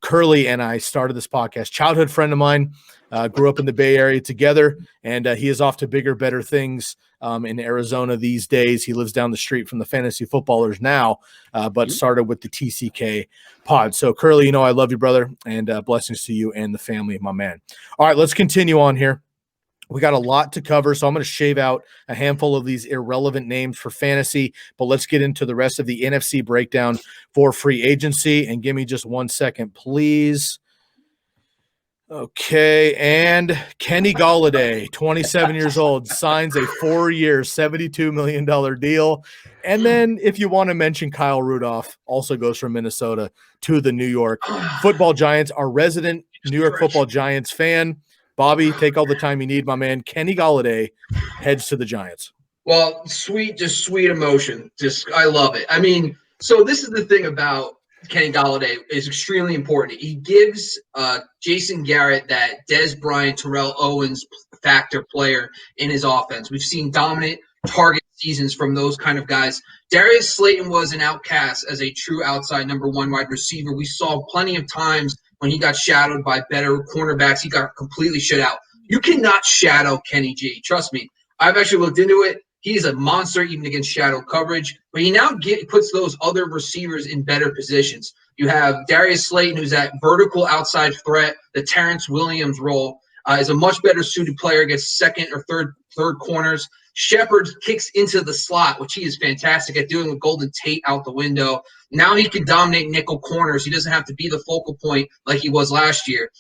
Curly and I started this podcast. Childhood friend of mine, grew up in the Bay Area together, and he is off to bigger, better things in Arizona these days. He lives down the street from the fantasy footballers now, but started with the TCK pod. So Curly, I love you, brother, and blessings to you and the family, my man. All right, let's continue on here. We got a lot to cover, so I'm going to shave out a handful of these irrelevant names for fantasy, but let's get into the rest of the NFC breakdown for free agency. And give me just 1 second, please. Okay, and Kenny Golladay, 27 years old, signs a 4-year, $72 million deal. And then if you want to mention Kyle Rudolph, also goes from Minnesota to the New York Football Giants, our resident New York Football Giants fan. Bobby, take all the time you need, my man. Kenny Golladay heads to the Giants. Well, sweet emotion. I love it. I mean, so this is the thing about Kenny Golladay is extremely important. He gives Jason Garrett that Bryant, Terrell, Owens factor player in his offense. We've seen dominant target seasons from those kind of guys. Darius Slayton was an outcast as a true outside number 1 wide receiver. We saw plenty of times when he got shadowed by better cornerbacks, he got completely shut out. You cannot shadow Kenny G. Trust me. I've actually looked into it. He's a monster even against shadow coverage, but he now puts those other receivers in better positions. You have Darius Slayton, who's that vertical outside threat. The Terrence Williams role is a much better suited player, gets second or third corners. Shepard kicks into the slot, which he is fantastic at doing with Golden Tate out the window. Now he can dominate nickel corners. He doesn't have to be the focal point like he was last year.